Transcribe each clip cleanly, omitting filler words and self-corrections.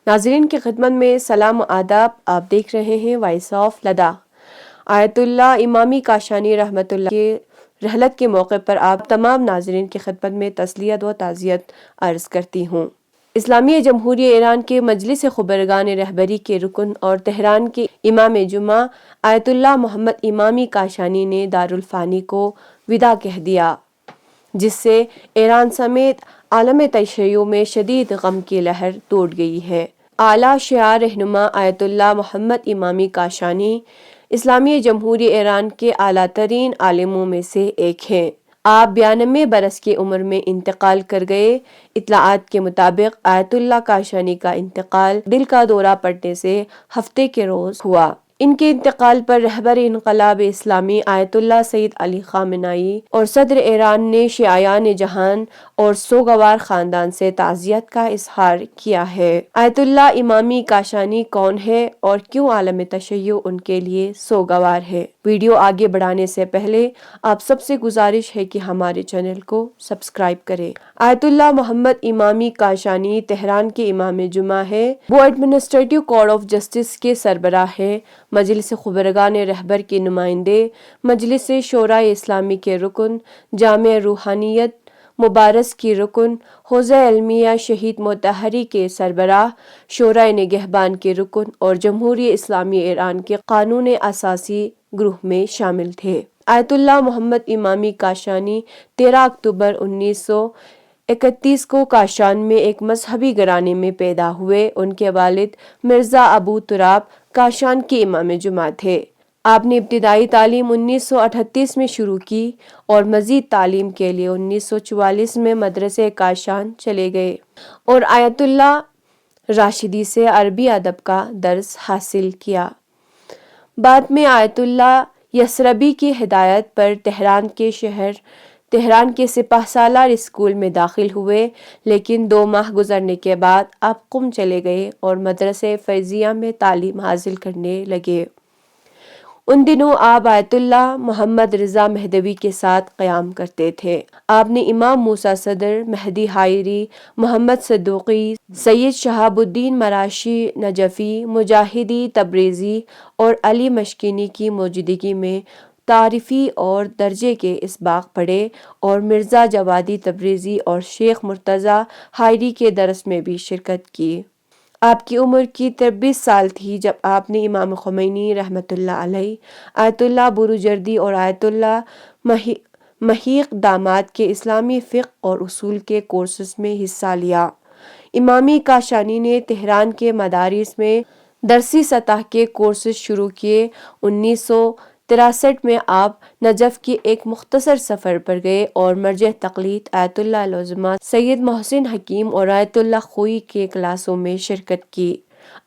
ناظرین کی خدمت میں سلام و آداب. آپ دیکھ رہے ہیں وائس آف لداخ. آیت اللہ امامی کاشانی رحمۃ اللہ کے رحلت کے موقع پر آپ تمام ناظرین کی خدمت میں تسلیت و تعزیت عرض کرتی ہوں. اسلامی جمہوریہ ایران کے مجلس خبرگان رہبری کے رکن اور تہران کے امام جمعہ آیت اللہ محمد امامی کاشانی نے دارالفانی کو وداع کہہ دیا، جس سے ایران سمیت عالم تشیع میں شدید غم کی لہر ٹوٹ گئی ہے. اعلیٰ شعراء رہنما آیت اللہ محمد امامی کاشانی اسلامی جمہوریہ ایران کے اعلیٰ ترین عالموں میں سے ایک ہیں. آپ 92 برس کی عمر میں انتقال کر گئے. اطلاعات کے مطابق آیت اللہ کاشانی کا انتقال دل کا دورہ پڑنے سے ہفتے کے روز ہوا. ان کے انتقال پر رہبر انقلاب اسلامی آیت اللہ سید علی خامنائی اور صدر ایران نے شیعیان جہان اور سوگوار خاندان سے تعزیت کا اظہار کیا ہے. آیت اللہ امامی کاشانی کون ہے اور کیوں عالم تشیع ان کے لیے سوگوار ہے؟ ویڈیو آگے بڑھانے سے پہلے آپ سب سے گزارش ہے کہ ہمارے چینل کو سبسکرائب کریں. آیت اللہ محمد امامی کاشانی تہران کے امام جمعہ ہے. وہ ایڈمنسٹریٹو کورٹ آف جسٹس کے سربراہ ہیں، مجلس خبرگان رہبر کے نمائندے، مجلس شورائے اسلامی کے رکن، جامع روحانیت مبارز کی رکن، حوزہ علمیہ شہید مطہری کے سربراہ، شورائے نگہبان کے رکن اور جمہوریہ اسلامی ایران کے قانون اساسی گروہ میں شامل تھے. آیت اللہ محمد امامی کاشانی 13 اکتوبر 1931 کو کاشان میں ایک مذہبی گھرانے میں پیدا ہوئے. ان کے والد مرزا ابو تراب کاشان کے امام جمعہ تھے. آپ نے ابتدائی تعلیم 1938 میں شروع کی اور مزید تعلیم کے لیے 1944 میں مدرسہ کاشان چلے گئے اور آیت اللہ راشدی سے عربی ادب کا درس حاصل کیا. بعد میں آیت اللہ یسربی کی ہدایت پر تہران کے سپہ سالار اسکول میں داخل ہوئے، لیکن 2 ماہ گزرنے کے بعد آپ قم چلے گئے اور مدرسہ فیضیہ میں تعلیم حاصل کرنے لگے. ان دنوں آپ آیت اللہ محمد رضا مہدوی کے ساتھ قیام کرتے تھے. آپ نے امام موسیٰ صدر، مہدی حائری، محمد صدوقی، سید شہاب الدین مراشی نجفی، مجاہدی تبریزی اور علی مشکینی کی موجودگی میں تعریفی اور درجے کے اسباق پڑھے اور مرزا جوادی تبریزی اور شیخ مرتضیٰ حائری کے درس میں بھی شرکت کی. آپ کی عمر کی 23 سال تھی جب آپ نے امام خمینی رحمۃ اللہ علیہ، آیت اللہ بروجردی اور آیت اللہ محیق داماد کے اسلامی فقہ اور اصول کے کورسز میں حصہ لیا. امامی کاشانی نے تہران کے مدارس میں درسی سطح کے کورسز شروع کیے. 1963 میں آپ نجف کی ایک مختصر سفر پر گئے اور مرجع تقلید آیت اللہ العظمہ سید محسن حکیم اور آیت اللہ خوئی کے کلاسوں میں شرکت کی.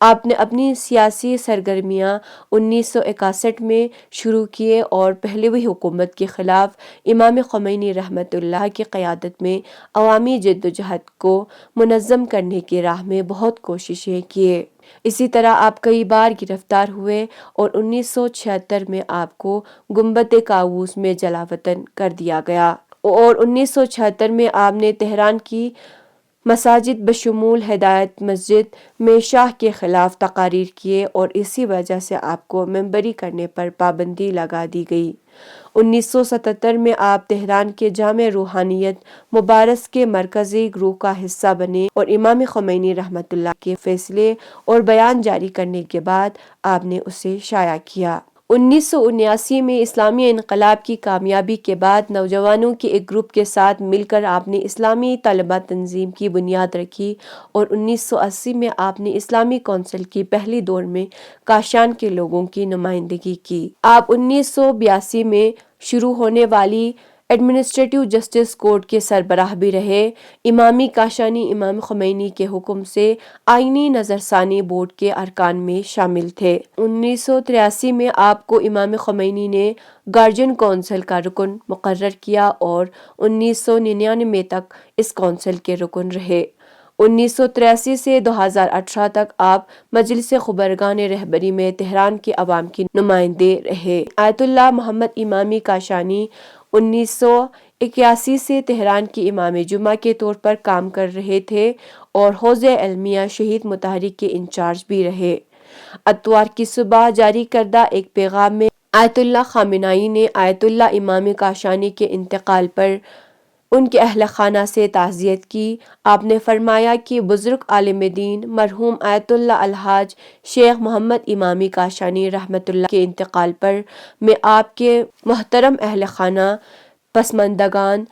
آپ نے اپنی سیاسی سرگرمیاں 1961 میں شروع کیے اور پہلوی حکومت کے خلاف امام خمینی رحمۃ اللہ کی قیادت میں عوامی جدوجہد کو منظم کرنے کی راہ میں بہت کوششیں کیے. اسی طرح آپ کئی بار گرفتار ہوئے اور 1976 میں آپ کو گنبد کاؤس میں جلا وطن کر دیا گیا اور 1976 میں آپ نے تہران کی مساجد بشمول ہدایت مسجد میں شاہ کے خلاف تقاریر کیے اور اسی وجہ سے آپ کو ممبری کرنے پر پابندی لگا دی گئی. 1977 میں آپ تہران کے جامع روحانیت مبارز کے مرکزی گروہ کا حصہ بنے اور امام خمینی رحمۃ اللہ کے فیصلے اور بیان جاری کرنے کے بعد آپ نے اسے شائع کیا. 1979 میں اسلامی انقلاب کی کامیابی کے بعد نوجوانوں کے ایک گروپ کے ساتھ مل کر آپ نے اسلامی طلبہ تنظیم کی بنیاد رکھی اور 1980 میں آپ نے اسلامی کونسل کی پہلی دور میں کاشان کے لوگوں کی نمائندگی کی. آپ 1982 میں شروع ہونے والی ایڈمنسٹریٹو جسٹس کورٹ کے سربراہ بھی رہے. امامی کاشانی امام خمینی کے حکم سے آئینی نظرثانی بورڈ کے ارکان میں شامل تھے. 1983 میں آپ کو امام خمینی نے گارجین کونسل کا رکن مقرر کیا اور 1999 تک اس کونسل کے رکن رہے. 1983 سے 2018 تک آپ مجلس خبرگان رہبری میں تہران کے عوام کے نمائندے رہے. آیت اللہ محمد امامی کاشانی 1981 سے تہران کی امام جمعہ کے طور پر کام کر رہے تھے اور حوزہ علمیہ شہید متحرک کے انچارج بھی رہے۔ اتوار کی صبح جاری کردہ ایک پیغام میں آیت اللہ خامنائی نے آیت اللہ امام کاشانی کے انتقال پر ان کے اہل خانہ سے تعزیت کی۔ آپ نے فرمایا کہ بزرگ عالم دین مرحوم آیت اللہ الحاج شیخ محمد امامی کاشانی رحمۃ اللہ کے انتقال پر میں آپ کے محترم اہل خانہ، پسماندگان،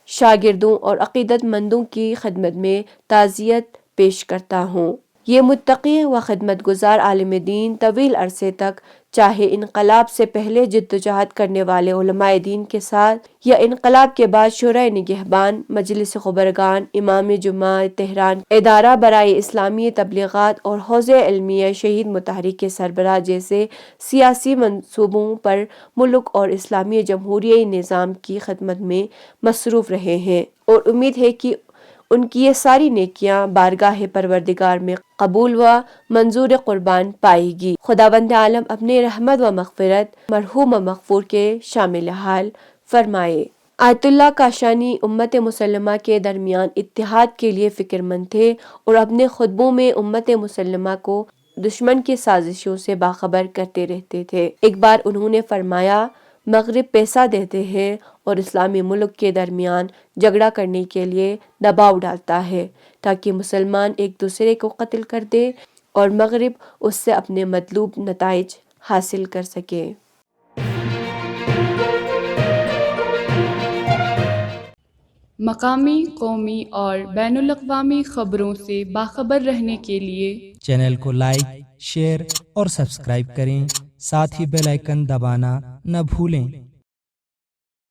شاگردوں اور عقیدت مندوں کی خدمت میں تعزیت پیش کرتا ہوں۔ یہ متقی و خدمت گزار عالم دین طویل عرصے تک چاہے انقلاب سے پہلے جدوجہد کرنے والے علماء دین کے ساتھ یا انقلاب کے بعد شورائے نگہبان، مجلس خبرگان، امام جمعہ تہران، ادارہ برائے اسلامی تبلیغات اور حوزہ علمیہ شہید متحرک کے سربراہ جیسے سیاسی منصوبوں پر ملک اور اسلامی جمہوری نظام کی خدمت میں مصروف رہے ہیں، اور امید ہے کہ ان کی یہ ساری نیکیاں بارگاہ پروردگار میں قبول و منظور قربان پائے گی۔ خداوند عالم اپنے رحمت و مغفرت مرحوم و مغفور کے شامل حال فرمائے۔ آیت اللہ کاشانی امت مسلمہ کے درمیان اتحاد کے لیے فکر مند تھے اور اپنے خطبوں میں امت مسلمہ کو دشمن کی سازشوں سے باخبر کرتے رہتے تھے۔ ایک بار انہوں نے فرمایا، مغرب پیسہ دیتے ہیں اور اسلامی ملک کے درمیان جھگڑا کرنے کے لیے دباؤ ڈالتا ہے تاکہ مسلمان ایک دوسرے کو قتل کر دے اور مغرب اس سے اپنے مطلوب نتائج حاصل کر سکے۔ مقامی، قومی اور بین الاقوامی خبروں سے باخبر رہنے کے لیے چینل کو لائک، شیئر اور سبسکرائب کریں، ساتھ ہی بیل آئیکن دبانا نہ بھولیں۔